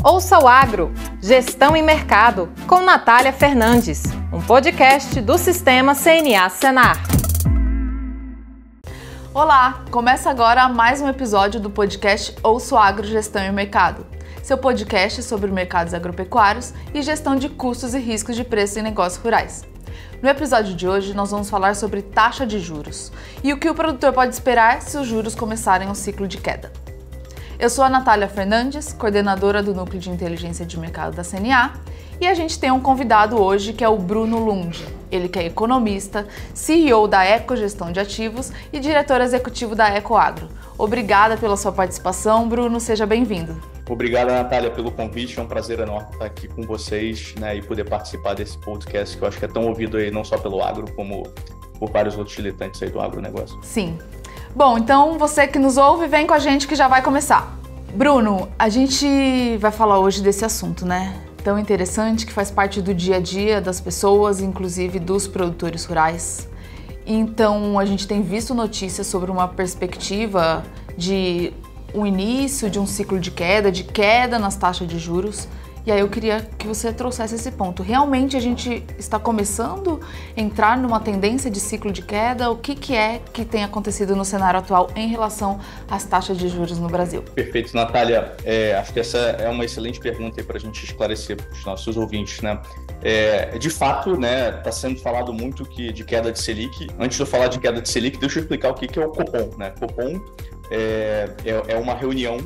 Ouça o Agro, Gestão e Mercado, com Natália Fernandes, um podcast do Sistema CNA Senar. Olá, começa agora mais um episódio do podcast Ouça o Agro, Gestão e Mercado, seu podcast sobre mercados agropecuários e gestão de custos e riscos de preço em negócios rurais. No episódio de hoje, nós vamos falar sobre taxa de juros e o que o produtor pode esperar se os juros começarem um ciclo de queda. Eu sou a Natália Fernandes, coordenadora do Núcleo de Inteligência de Mercado da CNA, e a gente tem um convidado hoje que é o Bruno Lund. Ele que é economista, CEO da Ecogestão de Ativos e diretor executivo da Ecoagro. Obrigada pela sua participação, Bruno, seja bem-vindo. Obrigado, Natália, pelo convite. É um prazer enorme estar aqui com vocês, né, e poder participar desse podcast que eu acho que é tão ouvido aí não só pelo agro, como por vários outros diletantes aí do agronegócio. Sim. Bom, então você que nos ouve, vem com a gente que já vai começar. Bruno, a gente vai falar hoje desse assunto, né? Tão interessante, que faz parte do dia a dia das pessoas, inclusive dos produtores rurais. Então, a gente tem visto notícias sobre uma perspectiva de um início de um ciclo de queda nas taxas de juros. E aí eu queria que você trouxesse esse ponto. Realmente a gente está começando a entrar numa tendência de ciclo de queda? O que é que tem acontecido no cenário atual em relação às taxas de juros no Brasil? Perfeito, Natália. Acho que essa é uma excelente pergunta para a gente esclarecer para os nossos ouvintes, né? De fato, né, está sendo falado muito de queda de Selic. Antes de eu falar de queda de Selic, deixa eu explicar o que é o Copom, né? Copom é uma reunião,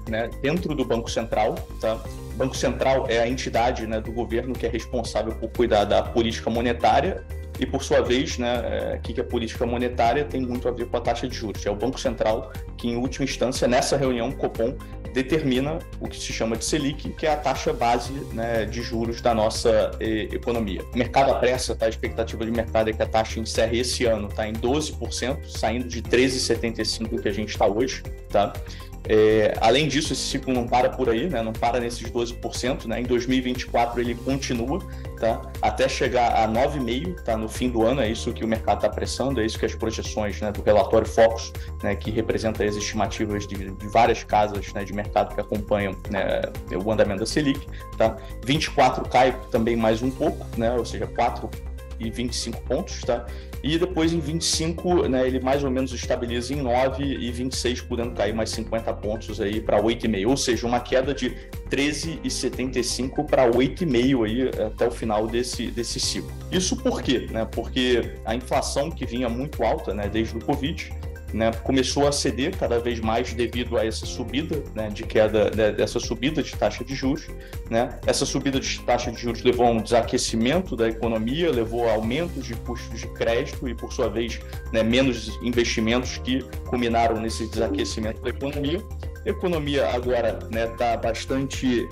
né, dentro do Banco Central, tá? O Banco Central é a entidade, né, do governo que é responsável por cuidar da política monetária e, por sua vez, né, que a política monetária tem muito a ver com a taxa de juros. É o Banco Central que, em última instância, nessa reunião, o Copom determina o que se chama de Selic, que é a taxa base, né, de juros da nossa economia. O mercado apressa, tá? A expectativa de mercado é que a taxa encerre esse ano tá, em 12%, saindo de 13,75% que a gente está hoje, tá? Além disso, esse ciclo não para por aí, né? Não para nesses 12%, né? Em 2024 ele continua, tá? Até chegar a 9,5%, tá? No fim do ano. É isso que o mercado está apressando, é isso que as projeções, né, do relatório Focus, né, que representa as estimativas de várias casas, né, de mercado que acompanham, né, o andamento da Selic, tá? 24 cai também mais um pouco, né? Ou seja, 4,25 pontos, tá? E depois em 25, né, ele mais ou menos estabiliza em 9 e 26, podendo cair mais 50 pontos aí para 8,5, ou seja, uma queda de 13,75 para 8,5 aí até o final desse ciclo. Isso por quê? Né? Porque a inflação que vinha muito alta, né, desde o Covid, né, começou a ceder cada vez mais devido a essa subida, né, de queda, né, dessa subida de taxa de juros, né? Essa subida de taxa de juros levou a um desaquecimento da economia, levou a aumentos de custos de crédito e, por sua vez, né, menos investimentos que culminaram nesse desaquecimento da economia. A economia agora está bastante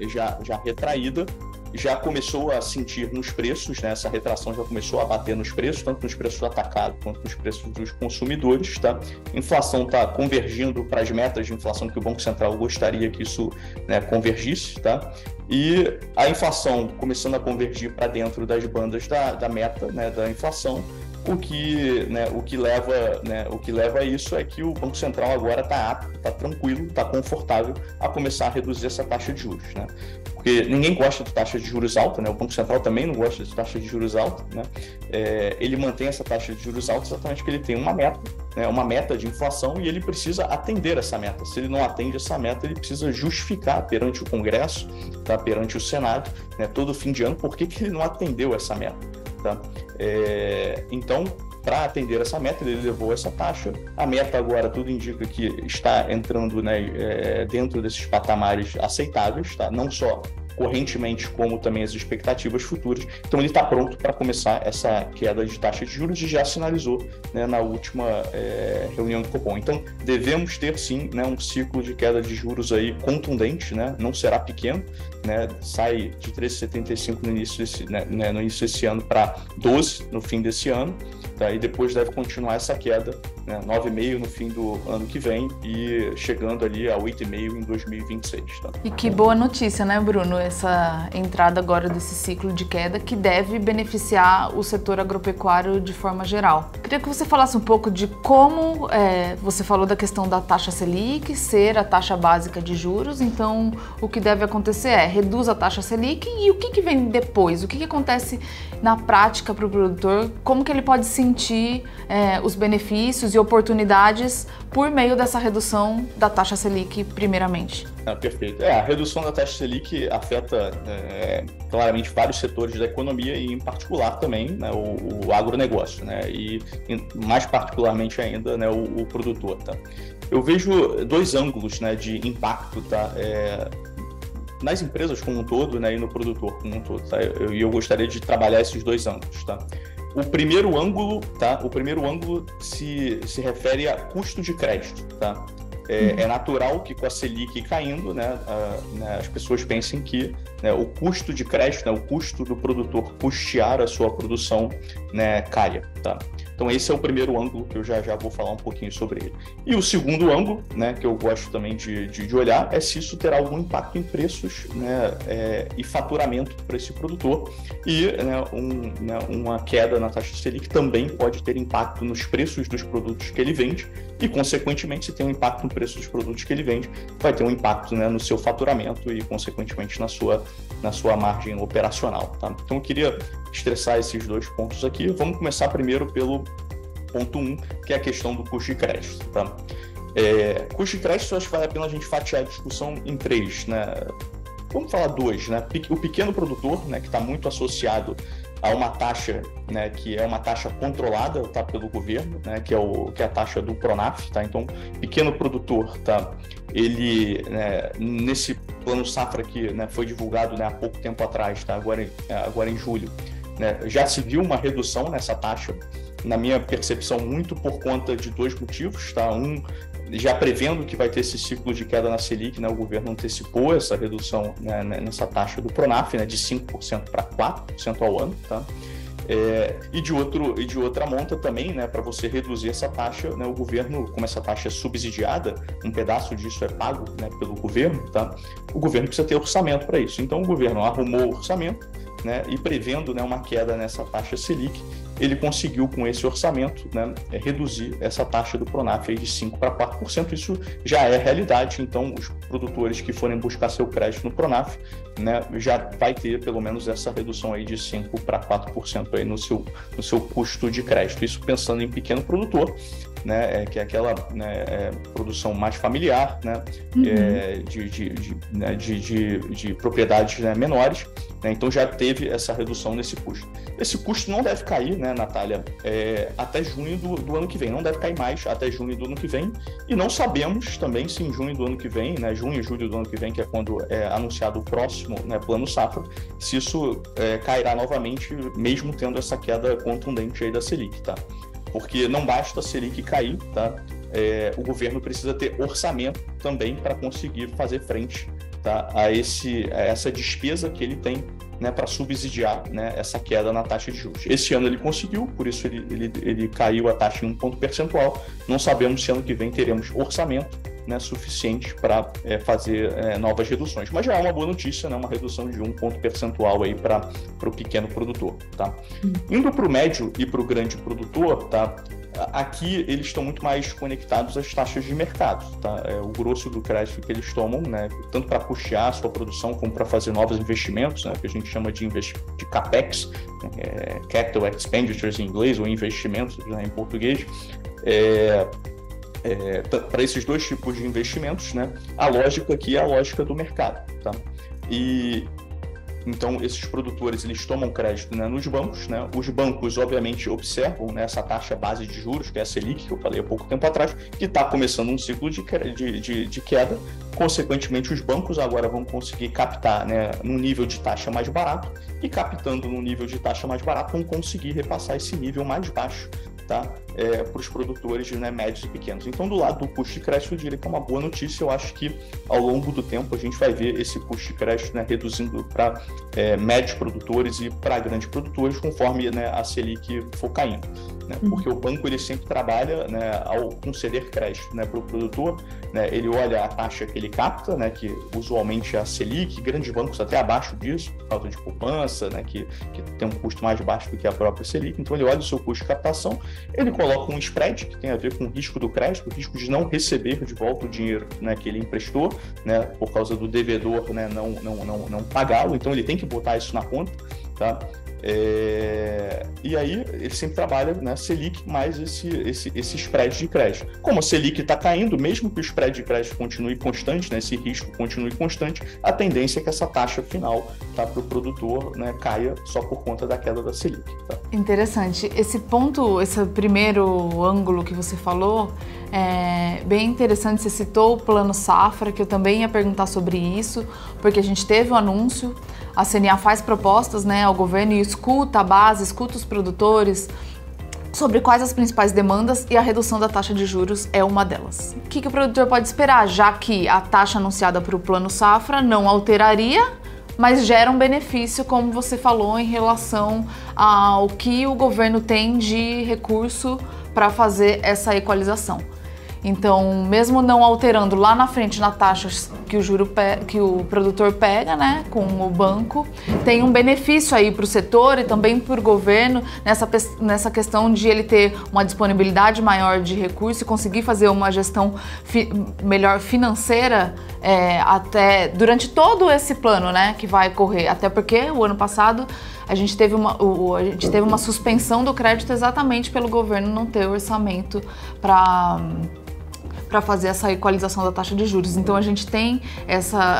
já retraída, já começou a sentir nos preços, né? Essa retração já começou a bater nos preços, tanto nos preços do atacado quanto nos preços dos consumidores, tá? A inflação está convergindo para as metas de inflação que o Banco Central gostaria que isso, né, convergisse, tá? E a inflação começando a convergir para dentro das bandas da meta, né, da inflação. O que leva a isso é que o Banco Central agora está tranquilo, está confortável a começar a reduzir essa taxa de juros, né? Porque ninguém gosta de taxa de juros alta, né? O Banco Central também não gosta de taxa de juros alta, né? Ele mantém essa taxa de juros alta exatamente porque ele tem uma meta, né? Uma meta de inflação, e ele precisa atender essa meta. Se ele não atende essa meta, ele precisa justificar perante o Congresso, tá? Perante o Senado, né? Todo fim de ano, por que ele não atendeu essa meta, tá? Então, para atender essa meta, ele levou essa taxa. A meta agora, tudo indica que está entrando, né, dentro desses patamares aceitáveis, tá? Não só correntemente, como também as expectativas futuras. Então, ele está pronto para começar essa queda de taxa de juros e já sinalizou, né, na última reunião do Copom. Então, devemos ter, sim, né, um ciclo de queda de juros aí contundente, né? Não será pequeno, né? Sai de 13,75 no início desse ano para 12 no fim desse ano. tá? E depois deve continuar essa queda, né? 9,5% no fim do ano que vem e chegando ali a 8,5% em 2026. Tá? E que boa notícia, né, Bruno? Essa entrada agora desse ciclo de queda que deve beneficiar o setor agropecuário de forma geral. Queria que você falasse um pouco de como, você falou da questão da taxa Selic ser a taxa básica de juros, então o que deve acontecer reduz a taxa Selic e o que vem depois? O que acontece na prática para o produtor? Como que ele pode sentir os benefícios e oportunidades por meio dessa redução da taxa Selic, primeiramente? Perfeito. A redução da taxa Selic afeta claramente vários setores da economia e, em particular, também, né, o agronegócio, né, e mais particularmente ainda, né, o produtor. Tá? Eu vejo dois ângulos, né, de impacto, tá, nas empresas como um todo, né, e no produtor como um todo. Tá? Eu gostaria de trabalhar esses dois ângulos. Tá? O primeiro ângulo se refere a custo de crédito. Tá? É natural que com a Selic caindo, né, as pessoas pensem que, né, o custo de crédito, né, o custo do produtor custear a sua produção, né, caia. Tá? Então esse é o primeiro ângulo que eu já vou falar um pouquinho sobre ele. E o segundo ângulo, né, que eu gosto também de olhar, é se isso terá algum impacto em preços, né, e faturamento para esse produtor. E, né, uma queda na taxa Selic também pode ter impacto nos preços dos produtos que ele vende e, consequentemente, se tem um impacto no preço dos produtos que ele vende, vai ter um impacto, né, no seu faturamento e, consequentemente, na sua margem operacional. Tá? Então eu queria estressar esses dois pontos aqui. Vamos começar primeiro pelo ponto 1, que é a questão do custo de crédito. Tá? Custo de crédito, acho que vale a pena a gente fatiar a discussão em três. Né? Vamos falar dois. Né? O pequeno produtor, né, que está muito associado a uma taxa, né, que é uma taxa controlada, tá, pelo governo, né, que é a taxa do Pronaf. Tá? Então, pequeno produtor, tá, ele, né, nesse plano safra que, né, foi divulgado, né, há pouco tempo atrás, tá, agora em julho, né, já se viu uma redução nessa taxa, na minha percepção, muito por conta de dois motivos. Tá? Já prevendo que vai ter esse ciclo de queda na Selic, né, o governo antecipou essa redução, né, nessa taxa do Pronaf, né, de 5% para 4% ao ano. Tá? E de outra monta também, né, para você reduzir essa taxa, né, o governo, como essa taxa é subsidiada, um pedaço disso é pago, né, pelo governo, tá? O governo precisa ter orçamento para isso. Então o governo arrumou o orçamento, né, e prevendo, né, uma queda nessa taxa Selic, ele conseguiu, com esse orçamento, né, reduzir essa taxa do Pronaf aí de 5% para 4%. Isso já é realidade, então os produtores que forem buscar seu crédito no Pronaf, né, já vai ter pelo menos essa redução aí de 5% para 4% aí no seu custo de crédito. Isso pensando em pequeno produtor, né, que é aquela, né, produção mais familiar, né, de propriedades, né, menores, né, então já teve essa redução nesse custo. Esse custo não deve cair, né, Natália, até junho do ano que vem, não deve cair mais até junho do ano que vem, e não sabemos também se em junho do ano que vem, né, junho e julho do ano que vem, que é quando é anunciado o próximo, né, plano safra, se isso cairá novamente, mesmo tendo essa queda contundente aí da Selic, tá? Porque não basta a Selic cair, tá? O governo precisa ter orçamento também para conseguir fazer frente, tá, a essa despesa que ele tem, né, para subsidiar, né, essa queda na taxa de juros. Esse ano ele conseguiu, por isso ele caiu a taxa em 1 ponto percentual. Não sabemos se ano que vem teremos orçamento, né, suficiente para fazer novas reduções. Mas já é uma boa notícia, né, uma redução de 1 ponto percentual aí para o pequeno produtor. Tá? Indo para o médio e para o grande produtor, tá? Aqui eles estão muito mais conectados às taxas de mercado, tá? O grosso do crédito que eles tomam, né, tanto para custear a sua produção como para fazer novos investimentos, né, que a gente chama de CAPEX, Capital Expenditures em inglês, ou investimentos, né, em português. Para esses dois tipos de investimentos, né, a lógica aqui é a lógica do mercado. Tá? Então, esses produtores, eles tomam crédito, né, nos bancos, né? Os bancos, obviamente, observam, né, essa taxa base de juros, que é a Selic, que eu falei há pouco tempo atrás, que está começando um ciclo de queda. Consequentemente, os bancos agora vão conseguir captar, né, num nível de taxa mais barato, e captando num nível de taxa mais barato, vão conseguir repassar esse nível mais baixo, tá, para os produtores, né, médios e pequenos. Então, do lado do custo de crédito, eu diria que é uma boa notícia. Eu acho que ao longo do tempo a gente vai ver esse custo de crédito, né, reduzindo para médios produtores e para grandes produtores, conforme, né, a Selic for caindo. Né? Porque o banco ele sempre trabalha, né, ao conceder crédito, né, para o produtor, né, ele olha a taxa que ele capta, né, que usualmente é a Selic, grandes bancos até abaixo disso, por causa de poupança, né, que tem um custo mais baixo do que a própria Selic. Então ele olha o seu custo de captação, ele coloca um spread que tem a ver com o risco do crédito, o risco de não receber de volta o dinheiro, né, que ele emprestou, né, por causa do devedor, né, não pagá-lo. Então ele tem que botar isso na conta, tá? E aí ele sempre trabalha, né, Selic mais esse spread de crédito. Como a Selic está caindo, mesmo que o spread de crédito continue constante, né, esse risco continue constante, a tendência é que essa taxa final, tá, para o produtor, né, caia só por conta da queda da Selic. Tá? Interessante. Esse ponto, esse primeiro ângulo que você falou, é bem interessante. Você citou o Plano Safra, que eu também ia perguntar sobre isso, porque a gente teve um anúncio, a CNA faz propostas, né, ao governo e escuta a base, escuta os produtores sobre quais as principais demandas, e a redução da taxa de juros é uma delas. O que o produtor pode esperar, já que a taxa anunciada para o Plano Safra não alteraria, mas gera um benefício, como você falou, em relação ao que o governo tem de recurso para fazer essa equalização. Então, mesmo não alterando lá na frente na taxa que o produtor pega, né, com o banco, tem um benefício aí para o setor e também para o governo nessa questão de ele ter uma disponibilidade maior de recurso e conseguir fazer uma gestão melhor financeira até durante todo esse plano, né, que vai correr. Até porque o ano passado a gente teve uma suspensão do crédito exatamente pelo governo não ter orçamento para fazer essa equalização da taxa de juros. Então a gente tem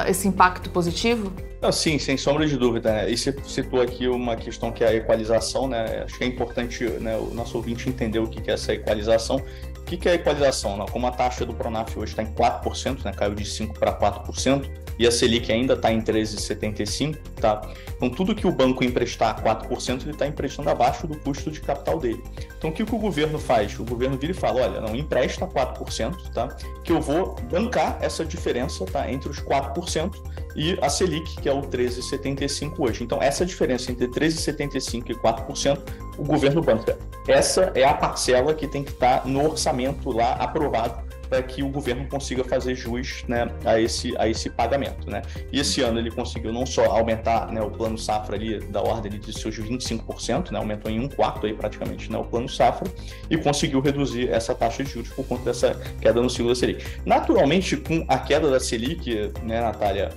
esse impacto positivo? Sim, sem sombra de dúvida, né? E você citou aqui uma questão que é a equalização, né? Acho que é importante, né, o nosso ouvinte entender o que é essa equalização. O que é a equalização? Como a taxa do Pronaf hoje está em 4%, né? Caiu de 5% para 4%, e a Selic ainda está em 13,75%, tá? Então, tudo que o banco emprestar a 4%, ele está emprestando abaixo do custo de capital dele. Então, o que o governo faz? O governo vira e fala, olha, não, empresta 4%, tá? Que eu vou bancar essa diferença, tá? Entre os 4% e a Selic, que é o 13,75% hoje. Então, essa diferença entre 13,75% e 4%, o governo banca. Essa é a parcela que tem que estar no orçamento lá aprovado para que o governo consiga fazer jus, né, a esse pagamento, né? E esse ano ele conseguiu não só aumentar, né, o Plano Safra ali da ordem de seus 25%, né, aumentou em 1/4 aí praticamente, né, o Plano Safra, e conseguiu reduzir essa taxa de juros por conta dessa queda no ciclo da Selic. Naturalmente, com a queda da Selic, né, Natália,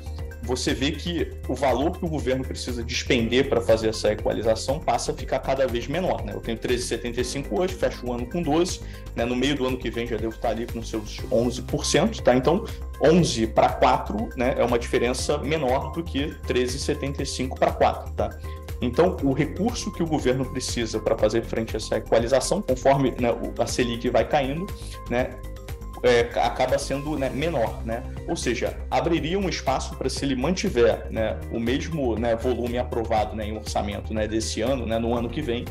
você vê que o valor que o governo precisa despender para fazer essa equalização passa a ficar cada vez menor, né? Eu tenho 13,75 hoje, fecho o ano com 12, né? No meio do ano que vem já devo estar ali com seus 11%, tá? Então, 11 para 4, né, é uma diferença menor do que 13,75 para 4, tá? Então, o recurso que o governo precisa para fazer frente a essa equalização, conforme, né, a Selic vai caindo, né, acaba sendo, né, menor, né? Ou seja, abriria um espaço para, se ele mantiver, né, o mesmo, né, volume aprovado, né, em orçamento, né, desse ano, né, no ano que vem,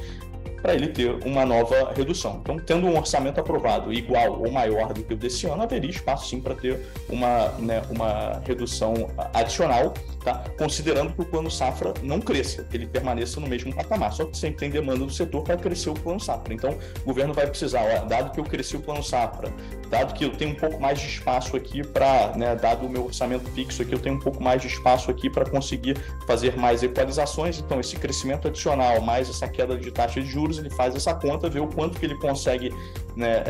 para ele ter uma nova redução. Então, tendo um orçamento aprovado igual ou maior do que o desse ano, haveria espaço sim para ter uma redução adicional, tá? Considerando que o Plano Safra não cresça, que ele permaneça no mesmo patamar. Só que sempre tem demanda do setor para crescer o Plano Safra. Então, o governo vai precisar, dado que eu cresci o Plano Safra, dado que eu tenho um pouco mais de espaço aqui para, né, dado o meu orçamento fixo aqui, eu tenho um pouco mais de espaço aqui para conseguir fazer mais equalizações. Então, esse crescimento adicional, mais essa queda de taxa de juros, ele faz essa conta, vê o quanto que ele consegue, né,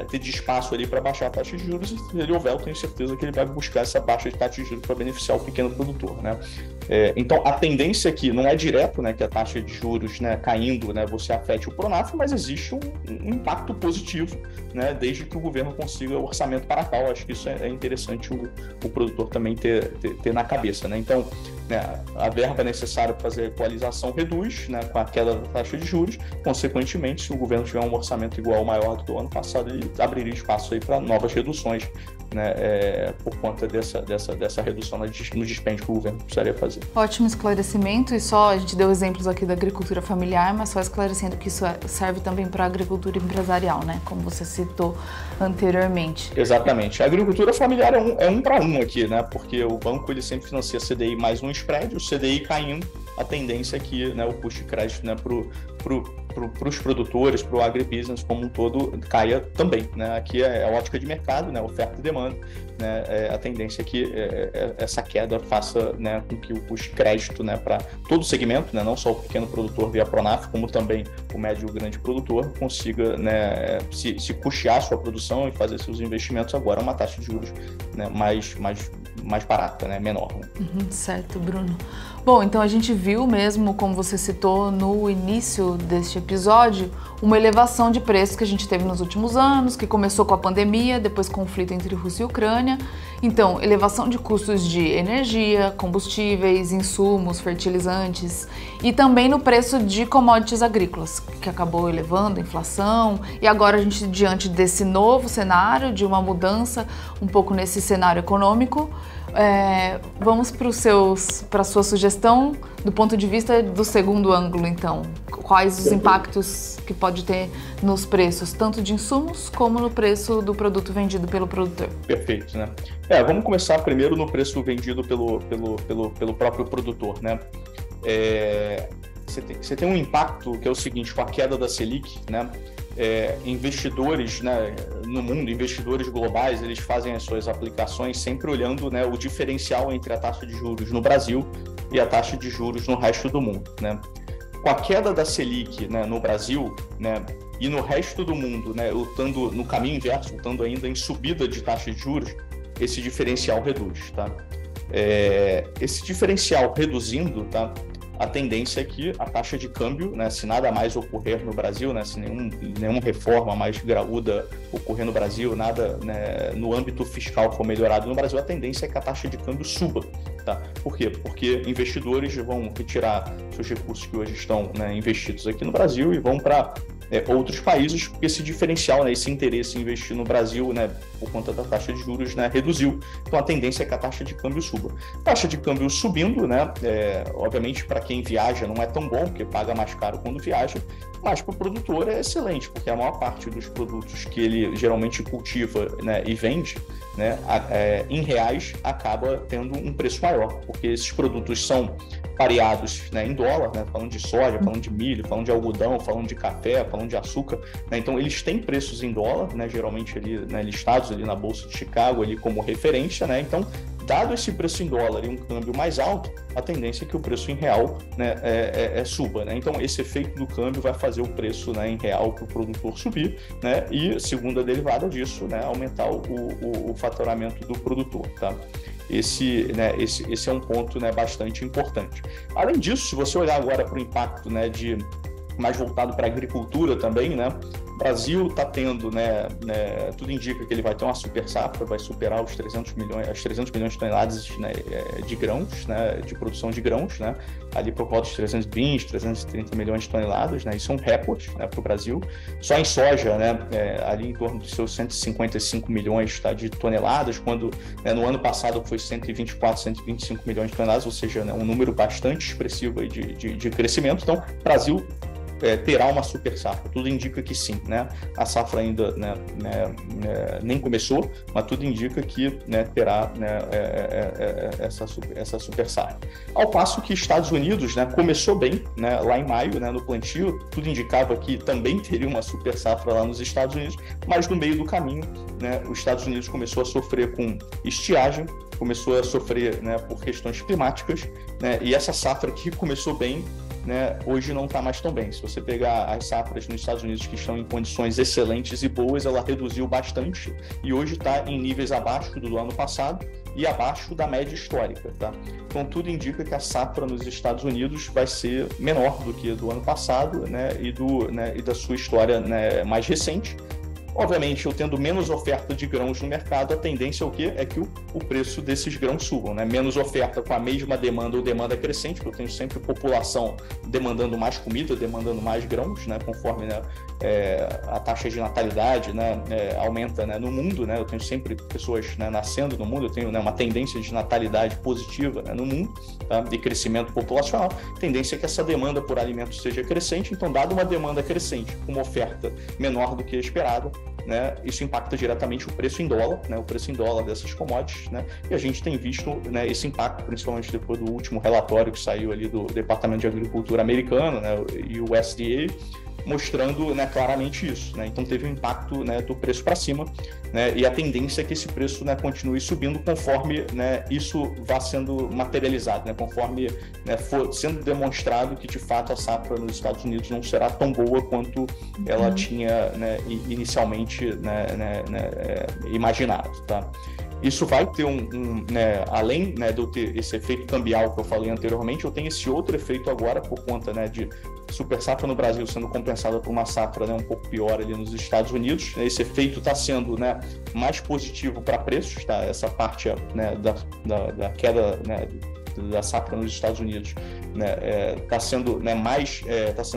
ter de espaço ali para baixar a taxa de juros, e se ele houver, eu tenho certeza que ele vai buscar essa baixa de taxa de juros para beneficiar o pequeno produtor, né? Então, a tendência aqui não é direto, né, que a taxa de juros, né, caindo, né, você afete o Pronaf, mas existe um impacto positivo, né, desde que o governo consiga o orçamento para tal. Acho que isso é interessante o produtor também ter na cabeça, né? Então, né, a verba necessária para fazer a equalização reduz, né, com a queda da taxa de juros. Consequentemente, se o governo tiver um orçamento igual ou maior do que o ano passado, ele abriria espaço aí para novas reduções né, por conta dessa redução no dispêndio que o governo precisaria fazer. Ótimo esclarecimento, e só a gente deu exemplos aqui da agricultura familiar, mas só esclarecendo que isso serve também para a agricultura empresarial, né, como você citou anteriormente. Exatamente. A agricultura familiar é um para um aqui, né, porque o banco ele sempre financia CDI mais um spread, o CDI caindo, a tendência é que, né, o custo de crédito, né, para os produtores, para o agribusiness como um todo, caia também, né? Aqui é a ótica de mercado, né? Oferta e demanda, né? A tendência é que essa queda faça, né, com que o custo de crédito, né, para todo o segmento, né, não só o pequeno produtor via Pronaf, como também o médio e o grande produtor, consiga, né, se custear sua produção e fazer seus investimentos agora a uma taxa de juros, né, mais barata, né, menor. Né? Certo, Bruno. Bom, então a gente viu mesmo, como você citou no início deste episódio, uma elevação de preços que a gente teve nos últimos anos, que começou com a pandemia, depois conflito entre Rússia e Ucrânia. Então, elevação de custos de energia, combustíveis, insumos, fertilizantes e também no preço de commodities agrícolas, que acabou elevando a inflação. E agora a gente, diante desse novo cenário, de uma mudança um pouco nesse cenário econômico, vamos para a sua sugestão do ponto de vista do segundo ângulo, então. Quais os impactos que pode ter nos preços, tanto de insumos como no preço do produto vendido pelo produtor? Perfeito, né? Vamos começar primeiro no preço vendido pelo próprio produtor, né? Você tem um impacto que é o seguinte, com a queda da Selic, né? Investidores, né, no mundo, investidores globais, eles fazem as suas aplicações sempre olhando, né, o diferencial entre a taxa de juros no Brasil e a taxa de juros no resto do mundo, né? Com a queda da Selic, né, no Brasil, né, e no resto do mundo, né, estando no caminho inverso, estando ainda em subida de taxa de juros, esse diferencial reduz, tá? Esse diferencial reduzindo, tá? A tendência é que a taxa de câmbio, né, se nada mais ocorrer no Brasil, né, se nenhuma reforma mais graúda ocorrer no Brasil, nada, né, no âmbito fiscal for melhorado no Brasil, a tendência é que a taxa de câmbio suba. Tá? Por quê? Porque investidores vão retirar seus recursos que hoje estão, né, investidos aqui no Brasil e vão para outros países, porque esse diferencial, né, esse interesse em investir no Brasil, né, por conta da taxa de juros, né, reduziu. Então a tendência é que a taxa de câmbio suba. Taxa de câmbio subindo, né, obviamente para quem viaja não é tão bom, porque paga mais caro quando viaja, mas para o produtor é excelente, porque a maior parte dos produtos que ele geralmente cultiva, né, e vende, né, em reais, acaba tendo um preço maior, porque esses produtos são pareados, né, em dólar, né, falando de soja, falando de milho, falando de algodão, falando de café, falando de açúcar, né, então eles têm preços em dólar, né, geralmente ali, né, listados ali na Bolsa de Chicago ali como referência, né, então dado esse preço em dólar e um câmbio mais alto, a tendência é que o preço em real, né, suba, né? Então esse efeito do câmbio vai fazer o preço, né, em real para o produtor subir, né, e segunda derivada disso, né, aumentar o faturamento do produtor, tá? Esse é um ponto, né, bastante importante. Além disso, se você olhar agora para o impacto, né, mais voltado para a agricultura também, né? O Brasil está tendo, né, tudo indica que ele vai ter uma super safra, vai superar as 300 milhões de toneladas, né, de grãos, né, de produção de grãos, né, ali por volta de 320, 330 milhões de toneladas, né, isso é um recorde, né, para o Brasil. Só em soja, né, ali em torno dos seus 155 milhões, tá, de toneladas, quando, né, no ano passado foi 124, 125 milhões de toneladas, ou seja, né, um número bastante expressivo aí de crescimento. Então, o Brasil terá uma super safra, tudo indica que sim, né? A safra ainda, né, nem começou, mas tudo indica que, né, terá, né, essa super safra. Ao passo que Estados Unidos, né, começou bem, né, lá em maio, né, no plantio, tudo indicava que também teria uma super safra lá nos Estados Unidos, mas no meio do caminho, né, os Estados Unidos começou a sofrer com estiagem, começou a sofrer, né, por questões climáticas, né, e essa safra que começou bem, né, hoje não está mais tão bem. Se você pegar as safras nos Estados Unidos que estão em condições excelentes e boas, ela reduziu bastante e hoje está em níveis abaixo do ano passado e abaixo da média histórica, tá? Então tudo indica que a safra nos Estados Unidos vai ser menor do que do ano passado, né, e da sua história, né, mais recente. Obviamente, eu tendo menos oferta de grãos no mercado, a tendência é o quê? É que o preço desses grãos subam, né? Menos oferta com a mesma demanda ou demanda crescente, porque eu tenho sempre população demandando mais comida, demandando mais grãos, né? Conforme, né, a taxa de natalidade, né, aumenta, né, no mundo, né? Eu tenho sempre pessoas, né, nascendo no mundo, eu tenho, né, uma tendência de natalidade positiva, né, no mundo, tá? De crescimento populacional. A tendência é que essa demanda por alimentos seja crescente, então, dado uma demanda crescente, com uma oferta menor do que a esperada, né, isso impacta diretamente o preço em dólar, né, o preço em dólar dessas commodities, né, e a gente tem visto, né, esse impacto, principalmente depois do último relatório que saiu ali do Departamento de Agricultura americano, né, e o USDA, mostrando, né, claramente isso, né? Então teve um impacto, né, do preço para cima, né, e a tendência é que esse preço, né, continue subindo conforme, né, isso vá sendo materializado, né, conforme, né, for sendo demonstrado que de fato a safra nos Estados Unidos não será tão boa quanto ela tinha, né, inicialmente, né, imaginado, tá? Isso vai ter né, além, né, de eu ter esse efeito cambial que eu falei anteriormente, eu tenho esse outro efeito agora por conta, né, de super safra no Brasil sendo compensada por uma safra, né, um pouco pior ali nos Estados Unidos. Esse efeito está sendo, né, mais positivo para preços, tá? Essa parte, né, da queda, né, da safra nos Estados Unidos, né, tá sendo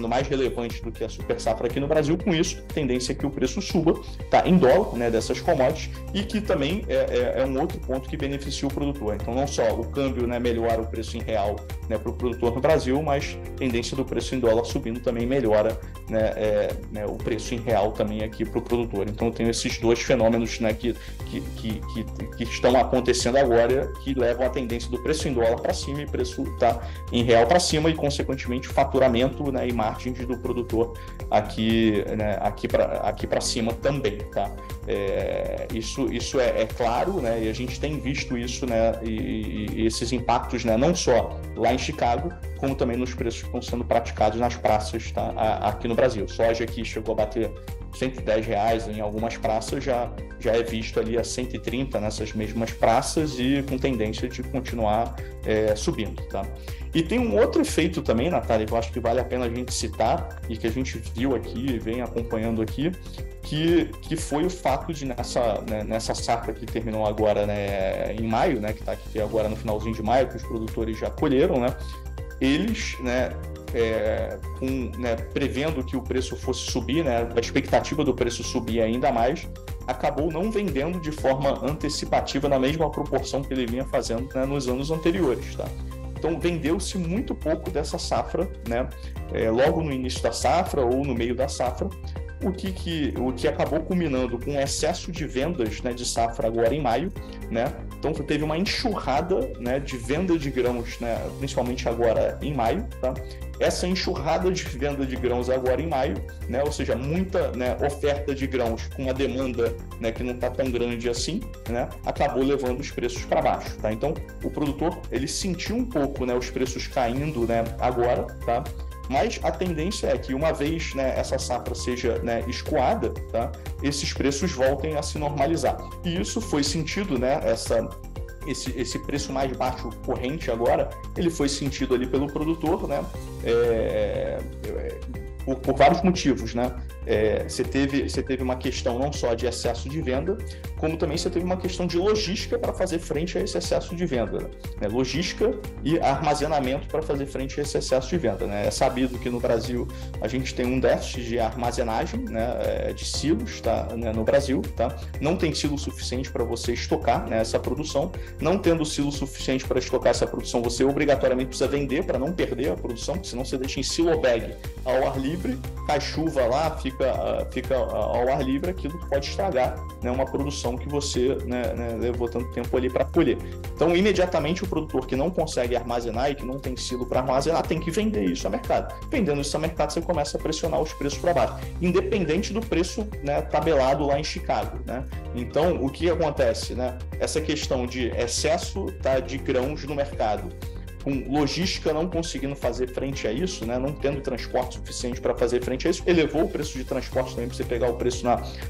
mais relevante do que a super safra aqui no Brasil. Com isso, a tendência é que o preço suba, tá, em dólar, né, dessas commodities, e que também é um outro ponto que beneficia o produtor. Então, não só o câmbio, né, melhora o preço em real, né, para o produtor no Brasil, mas a tendência do preço em dólar subindo também melhora, né, o preço em real também aqui para o produtor. Então, eu tenho esses dois fenômenos, né, que estão acontecendo agora, que levam a tendência do preço em dólar para cima e preço tá em real para cima, e consequentemente faturamento, né, e margens do produtor aqui, né, aqui para cima também, tá? Isso é claro, né, e a gente tem visto isso, né, e esses impactos, né, não só lá em Chicago, como também nos preços que estão sendo praticados nas praças, tá, aqui no Brasil. Soja aqui chegou a bater R$110 em algumas praças, já é visto ali a 130 nessas mesmas praças, e com tendência de continuar subindo, tá? E tem um outro efeito também, Natália, que eu acho que vale a pena a gente citar, e que a gente viu aqui e vem acompanhando aqui, que foi o fato de nessa safra que terminou agora, né, em maio, né, que está aqui agora no finalzinho de maio, que os produtores já colheram, né, eles, né, prevendo que o preço fosse subir, né, a expectativa do preço subir ainda mais, acabou não vendendo de forma antecipativa na mesma proporção que ele vinha fazendo, né, nos anos anteriores, tá? Então, vendeu-se muito pouco dessa safra, né, logo no início da safra ou no meio da safra, o que acabou culminando com excesso de vendas, né, de safra agora em maio, né? Então, teve uma enxurrada, né, de venda de grãos, né, principalmente agora em maio, tá? Essa enxurrada de venda de grãos agora em maio, né, ou seja, muita, né, oferta de grãos com uma demanda, né, que não está tão grande assim, né, acabou levando os preços para baixo, tá? Então, o produtor, ele sentiu um pouco, né, os preços caindo, né, agora, tá? Mas a tendência é que, uma vez, né, essa safra seja, né, escoada, tá, esses preços voltem a se normalizar. E isso foi sentido, né, esse preço mais baixo corrente agora, ele foi sentido ali pelo produtor, né, por vários motivos, né? Você teve uma questão não só de excesso de venda, como também você teve uma questão de logística para fazer frente a esse excesso de venda, né? Logística e armazenamento para fazer frente a esse excesso de venda, né? É sabido que no Brasil a gente tem um déficit de armazenagem, né, de silos, tá, né, no Brasil, tá? Não tem silo suficiente para você estocar, né, essa produção. Não tendo silo suficiente para estocar essa produção, você obrigatoriamente precisa vender para não perder a produção, porque senão você deixa em silo bag ao ar livre, cai chuva lá, fica ao ar livre, aquilo pode estragar, né, uma produção que você, né, levou tanto tempo ali para colher. Então, imediatamente, o produtor que não consegue armazenar e que não tem silo para armazenar tem que vender isso ao mercado. Vendendo isso ao mercado, você começa a pressionar os preços para baixo, independente do preço, né, tabelado lá em Chicago, né? Então, o que acontece, né? Essa questão de excesso, tá, de grãos no mercado, com logística não conseguindo fazer frente a isso, né, não tendo transporte suficiente para fazer frente a isso, elevou o preço de transporte também para você pegar o preço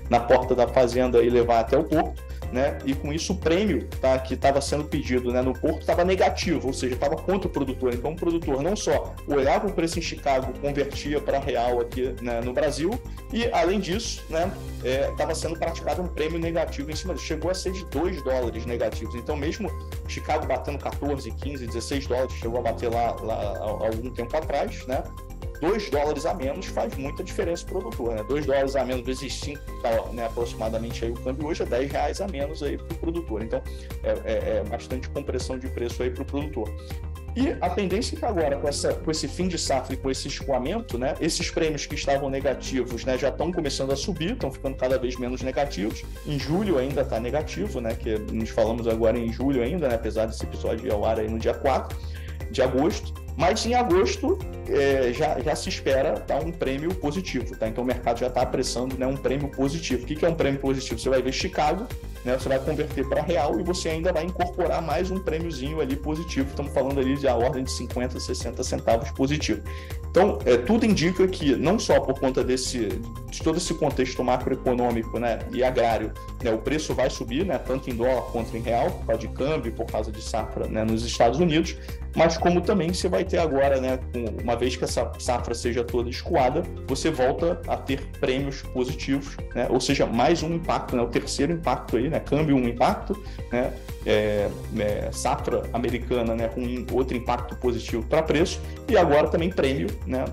na porta da fazenda e levar até o porto, né? E com isso o prêmio, tá, que estava sendo pedido, né, no porto estava negativo, ou seja, estava contra o produtor. Então o produtor não só olhava o preço em Chicago, convertia para real aqui, né, no Brasil, e além disso, né, estava sendo praticado um prêmio negativo em cima disso. Chegou a ser de $2 negativos. Então mesmo Chicago batendo 14, 15, 16 dólares, chegou a bater lá há algum tempo atrás, né? $2 a menos faz muita diferença para o produtor, né? $2 a menos vezes 5, tá, né, aproximadamente aí o câmbio hoje é R$10 a menos aí para o produtor. Então é bastante compressão de preço aí para o produtor. E a tendência é que agora, com esse fim de safra e com esse escoamento, né, esses prêmios que estavam negativos, né, já estão começando a subir, estão ficando cada vez menos negativos. Em julho ainda está negativo, né, que nos falamos agora em julho ainda, né, apesar desse episódio ir ao ar aí no dia 4 de agosto. Mas em agosto já se espera, tá, um prêmio positivo, tá? Então o mercado já está apressando, né, um prêmio positivo. O que é um prêmio positivo? Você vai ver Chicago, né, você vai converter para real e você ainda vai incorporar mais um prêmiozinho ali positivo. Estamos falando ali de a ordem de 50, 60 centavos positivo. Então, tudo indica que, não só por conta de todo esse contexto macroeconômico, né, e agrário, né, o preço vai subir, né, tanto em dólar quanto em real, por causa de câmbio, por causa de safra, né, nos Estados Unidos, mas como também você vai ter agora, né, uma vez que essa safra seja toda escoada, você volta a ter prêmios positivos, né, ou seja, mais um impacto, né, o terceiro impacto aí, né, câmbio um impacto, né, safra americana, né, com outro impacto positivo para preço, e agora também prêmio, né,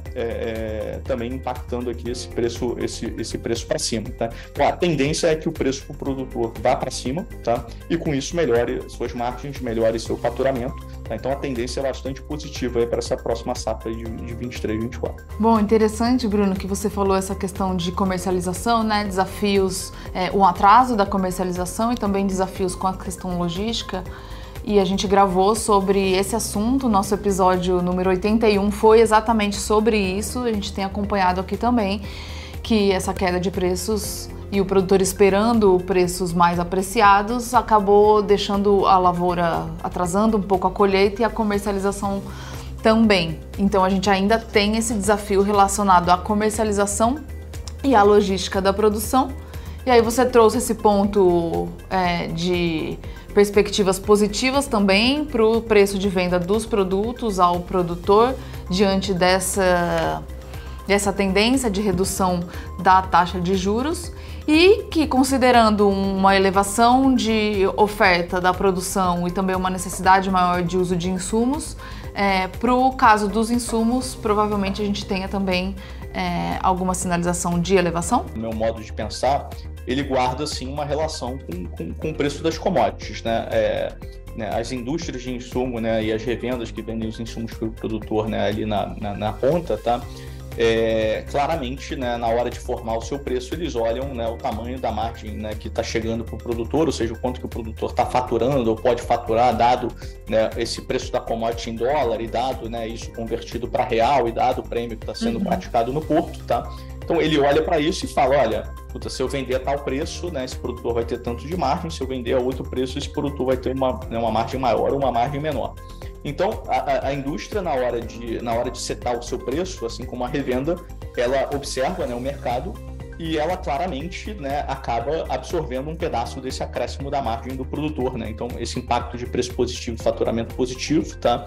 também impactando aqui esse preço para cima, tá? Então, a tendência é que o preço para o produtor vá para cima, tá? E com isso melhore suas margens, melhore seu faturamento, tá? Então a tendência é bastante positiva para essa próxima safra de 23, 24. Bom, interessante, Bruno, que você falou essa questão de comercialização, né, desafios, o atraso da comercialização e também desafios com a questão logística. E a gente gravou sobre esse assunto, nosso episódio número 81 foi exatamente sobre isso. A gente tem acompanhado aqui também que essa queda de preços e o produtor esperando preços mais apreciados acabou deixando a lavoura, atrasando um pouco a colheita e a comercialização também. Então a gente ainda tem esse desafio relacionado à comercialização e à logística da produção. E aí você trouxe esse ponto de perspectivas positivas também para o preço de venda dos produtos ao produtor diante dessa tendência de redução da taxa de juros e que, considerando uma elevação de oferta da produção e também uma necessidade maior de uso de insumos, para o caso dos insumos, provavelmente a gente tenha também alguma sinalização de elevação? No meu modo de pensar, ele guarda, sim, uma relação com o preço das commodities, né? As indústrias de insumo, né, e as revendas que vendem os insumos para o produtor, né, ali na ponta, tá? Claramente, né, na hora de formar o seu preço, eles olham, né, o tamanho da margem, né, que está chegando para o produtor, ou seja, o quanto que o produtor está faturando ou pode faturar, dado, né, esse preço da commodity em dólar e dado, né, isso convertido para real e dado o prêmio que está sendo praticado no porto, tá? Então ele olha para isso e fala, olha, se eu vender a tal preço, né, esse produtor vai ter tanto de margem, se eu vender a outro preço, esse produtor vai ter uma margem maior ou uma margem menor. Então, a indústria, na hora de setar o seu preço, assim como a revenda, ela observa, né, o mercado e ela claramente, né, acaba absorvendo um pedaço desse acréscimo da margem do produtor, né? Então, esse impacto de preço positivo, faturamento positivo, tá?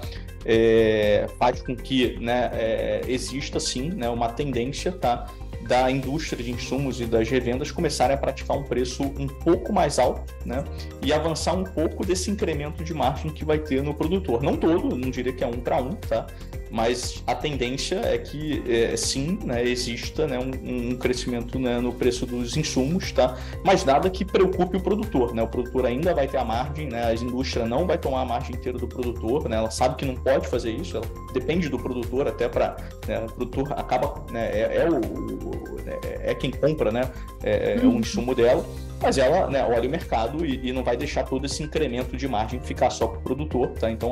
Faz com que, né, exista, sim, né, uma tendência, tá, da indústria de insumos e das revendas começarem a praticar um preço um pouco mais alto, né, e avançar um pouco desse incremento de margem que vai ter no produtor. Não todo, não diria que é 1 para 1, tá? Mas a tendência é que, sim, né, exista, né, um crescimento, né, no preço dos insumos, tá? Mas nada que preocupe o produtor, né? O produtor ainda vai ter a margem, né? A indústria não vai tomar a margem inteira do produtor, né? Ela sabe que não pode fazer isso, ela depende do produtor até para, né, o produtor acaba, né, é quem compra, né, o insumo dela. Mas ela, né, olha o mercado e não vai deixar todo esse incremento de margem ficar só para o produtor, tá? Então,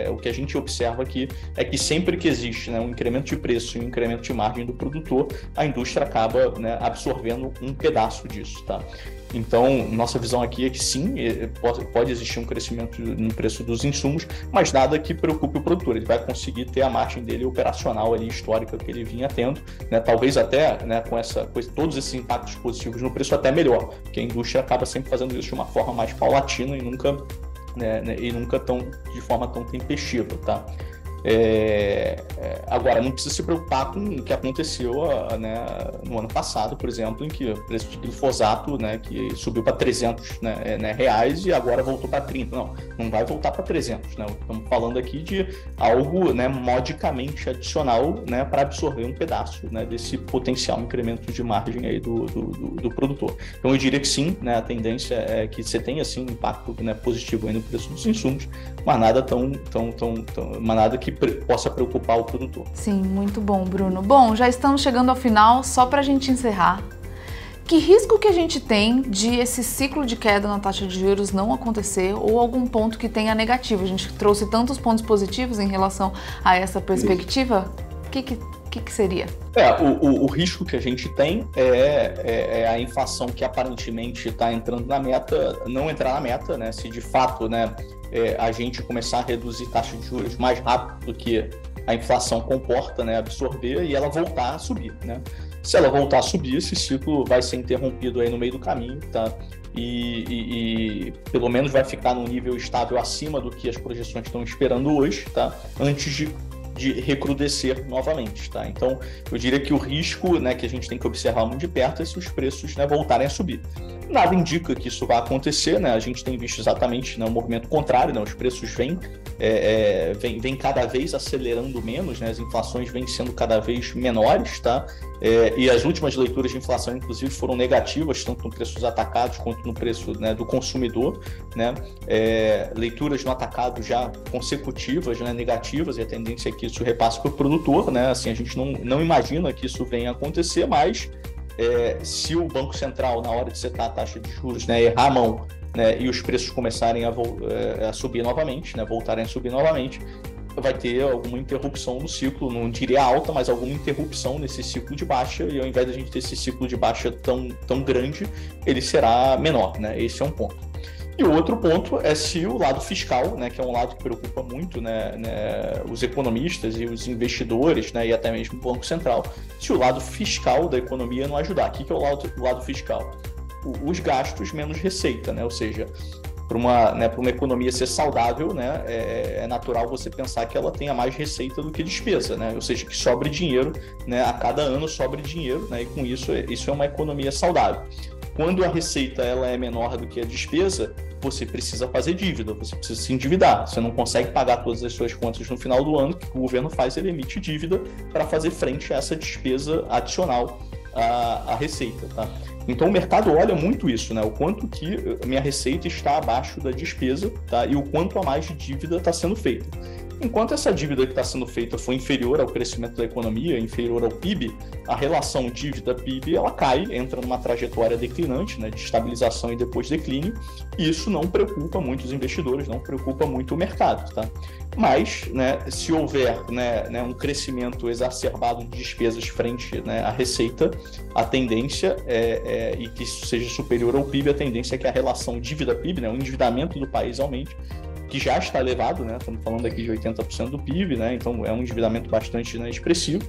o que a gente observa aqui é que sempre que existe, né, um incremento de preço e um incremento de margem do produtor, a indústria acaba, né, absorvendo um pedaço disso, tá? Então, nossa visão aqui é que sim, pode existir um crescimento no preço dos insumos, mas nada que preocupe o produtor. Ele vai conseguir ter a margem dele operacional ali, histórica, que ele vinha tendo, né? Talvez até, né, com todos esses impactos positivos no preço, até melhor, porque a indústria acaba sempre fazendo isso de uma forma mais paulatina e nunca de forma tão tempestiva, tá? Agora, não precisa se preocupar com o que aconteceu no ano passado, por exemplo, em que o preço de glifosato, né, que subiu para 300 reais e agora voltou para 30. Não vai voltar para 300. Né? Estamos falando aqui de algo, né, modicamente adicional, né, para absorver um pedaço, né, desse potencial incremento de margem aí do produtor. Então, eu diria que sim, né, a tendência é que você tenha assim, um impacto, né, positivo aí no preço dos insumos, mas nada nada que possa preocupar o produtor. Sim, muito bom, Bruno. Bom, já estamos chegando ao final, só para a gente encerrar. Que risco que a gente tem de esse ciclo de queda na taxa de juros não acontecer ou algum ponto que tenha negativo? A gente trouxe tantos pontos positivos em relação a essa perspectiva. O que seria? O risco que a gente tem é a inflação que aparentemente está entrando na meta, não entrar na meta, né? Se de fato, né, a gente começar a reduzir taxa de juros mais rápido do que a inflação comporta, né, absorver, e ela voltar a subir, né? Se ela voltar a subir, esse ciclo vai ser interrompido aí no meio do caminho, tá? E pelo menos vai ficar num nível estável acima do que as projeções estão esperando hoje, tá? Antes de recrudescer novamente, tá? Então, eu diria que o risco, né, que a gente tem que observar muito de perto é se os preços, né, voltarem a subir. Nada indica que isso vai acontecer, né? A gente tem visto exatamente, né, um movimento contrário, né? Os preços vêm cada vez acelerando menos, né? As inflações vêm sendo cada vez menores, tá? E as últimas leituras de inflação, inclusive, foram negativas, tanto no preço dos atacados quanto no preço, né, do consumidor, né? Leituras no atacado já consecutivas, né, negativas, e a tendência é que isso repasse para o produtor, né? Assim, a gente não imagina que isso venha a acontecer, mas se o Banco Central, na hora de setar a taxa de juros, né, errar a mão, né, e os preços começarem a subir novamente, né, voltarem a subir novamente, vai ter alguma interrupção no ciclo, não diria alta, mas alguma interrupção nesse ciclo de baixa, e ao invés de a gente ter esse ciclo de baixa tão grande, ele será menor, né? Esse é um ponto. E o outro ponto é se o lado fiscal, né, que é um lado que preocupa muito, né, os economistas e os investidores, né, e até mesmo o Banco Central, se o lado fiscal da economia não ajudar. O que é o lado fiscal? Os gastos menos receita, né? Ou seja, para uma economia ser saudável, né, é natural você pensar que ela tenha mais receita do que despesa, né? Ou seja, que sobre dinheiro, né, a cada ano sobre dinheiro, né, e com isso é uma economia saudável. Quando a receita ela é menor do que a despesa, você precisa fazer dívida, você precisa se endividar. Você não consegue pagar todas as suas contas no final do ano. O que o governo faz? Ele emite dívida para fazer frente a essa despesa adicional à receita, tá? Então o mercado olha muito isso, né? O quanto que minha receita está abaixo da despesa, tá? E o quanto a mais de dívida está sendo feita. Enquanto essa dívida que está sendo feita for inferior ao crescimento da economia, inferior ao PIB, a relação dívida-PIB ela cai, entra numa trajetória declinante, né, de estabilização e depois declínio, e isso não preocupa muito os investidores, não preocupa muito o mercado, tá? Mas, né, se houver, né, um crescimento exacerbado de despesas frente, né, à receita, a tendência e que isso seja superior ao PIB, a tendência é que a relação dívida-PIB, né, o endividamento do país aumente, que já está elevado, né? Estamos falando aqui de 80% do PIB, né? Então é um endividamento bastante, né, expressivo,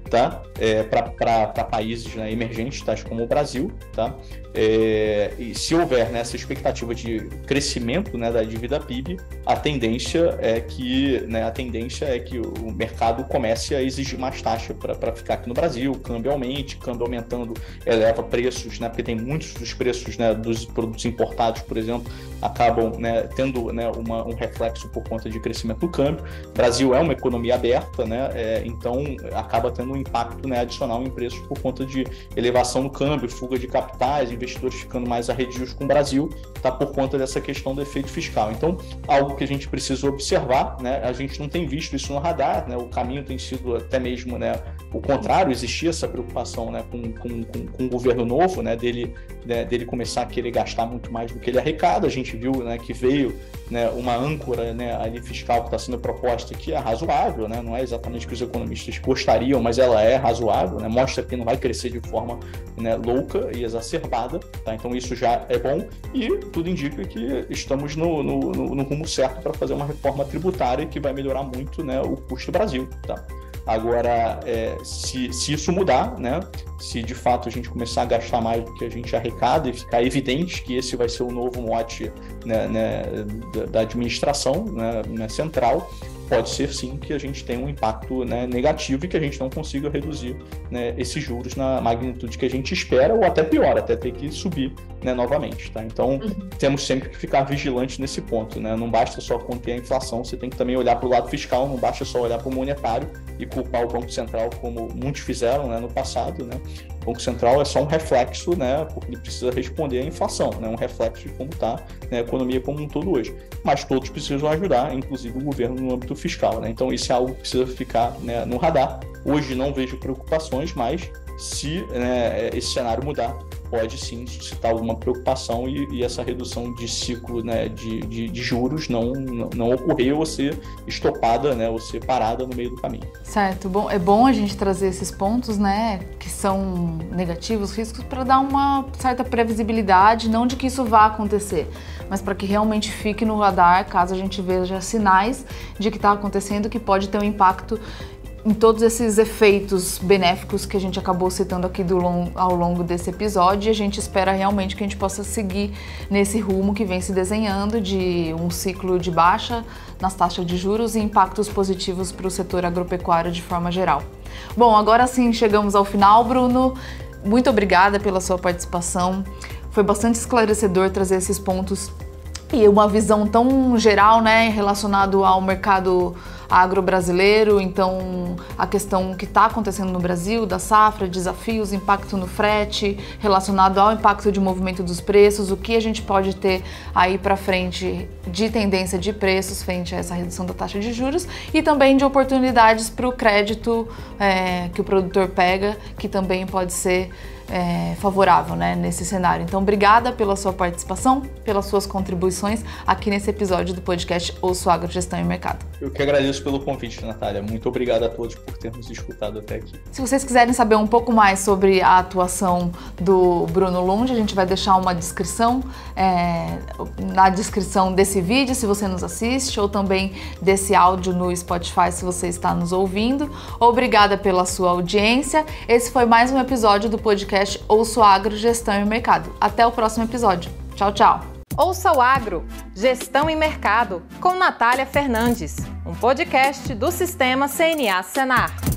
tá? Para países, né, emergentes, tais como o Brasil, tá? E se houver, né, essa expectativa de crescimento, né, da dívida PIB, a tendência é que o mercado comece a exigir mais taxa para ficar aqui no Brasil, o câmbio aumente, câmbio aumentando eleva preços, né? Porque tem muitos dos preços, né, dos produtos importados, por exemplo, acabam, né, tendo, né, um reflexo por conta de crescimento do câmbio. O Brasil é uma economia aberta, né? Então acaba tendo um impacto, né, adicional em preços por conta de elevação do câmbio, fuga de capitais, investidores ficando mais arredios com o Brasil, tá, por conta dessa questão do efeito fiscal. Então, algo que a gente precisa observar, né? A gente não tem visto isso no radar, né? O caminho tem sido até mesmo, né, o contrário, existia essa preocupação, né, com o governo novo, né, dele começar a querer gastar muito mais do que ele arrecada. A gente viu, né, que veio, né, uma âncora, né, ali fiscal que está sendo proposta, que é razoável, né, não é exatamente o que os economistas gostariam, mas ela é razoável, né, mostra que não vai crescer de forma, né, louca e exacerbada, tá? Então isso já é bom e tudo indica que estamos no rumo certo para fazer uma reforma tributária que vai melhorar muito, né, o custo do Brasil, tá? Agora, se isso mudar, né, se de fato a gente começar a gastar mais do que a gente arrecada e ficar evidente que esse vai ser o novo mote, né, da administração, né, central, pode ser sim que a gente tenha um impacto, né, negativo e que a gente não consiga reduzir, né, esses juros na magnitude que a gente espera, ou até pior, até ter que subir, né, novamente. Tá? Então, temos sempre que ficar vigilantes nesse ponto. Né? Não basta só conter a inflação, você tem que também olhar para o lado fiscal, não basta só olhar para o monetário e culpar o Banco Central como muitos fizeram, né, no passado. Né? O Banco Central é só um reflexo, né, porque ele precisa responder à inflação, né, um reflexo de como está, né, a economia como um todo hoje. Mas todos precisam ajudar, inclusive o governo no âmbito fiscal. Né? Então isso é algo que precisa ficar, né, no radar. Hoje não vejo preocupações, mas se, né, esse cenário mudar, pode sim suscitar alguma preocupação e essa redução de ciclo, né, de juros não ocorrer ou ser estopada, né, ou ser parada no meio do caminho. Certo. Bom, é bom a gente trazer esses pontos, né, que são negativos, riscos, para dar uma certa previsibilidade, não de que isso vá acontecer, mas para que realmente fique no radar caso a gente veja sinais de que está acontecendo, que pode ter um impacto em todos esses efeitos benéficos que a gente acabou citando aqui ao longo desse episódio, e a gente espera realmente que a gente possa seguir nesse rumo que vem se desenhando de um ciclo de baixa nas taxas de juros e impactos positivos para o setor agropecuário de forma geral. Bom, agora sim chegamos ao final, Bruno. Muito obrigada pela sua participação. Foi bastante esclarecedor trazer esses pontos e uma visão tão geral, né, relacionado ao mercado agro-brasileiro, então a questão que está acontecendo no Brasil, da safra, desafios, impacto no frete, relacionado ao impacto de movimento dos preços, o que a gente pode ter aí para frente de tendência de preços frente a essa redução da taxa de juros e também de oportunidades para o crédito que o produtor pega, que também pode ser favorável, né, nesse cenário. Então, obrigada pela sua participação, pelas suas contribuições aqui nesse episódio do podcast Ouço Agro, Gestão e Mercado. Eu que agradeço pelo convite, Natália. Muito obrigado a todos por termos escutado até aqui. Se vocês quiserem saber um pouco mais sobre a atuação do Bruno Lund, a gente vai deixar uma descrição na descrição desse vídeo, se você nos assiste, ou também desse áudio no Spotify, se você está nos ouvindo. Obrigada pela sua audiência. Esse foi mais um episódio do podcast Ouço Agro, Gestão e Mercado. Até o próximo episódio. Tchau, tchau. Ouça o Agro, Gestão e Mercado, com Natália Fernandes, um podcast do Sistema CNA Senar.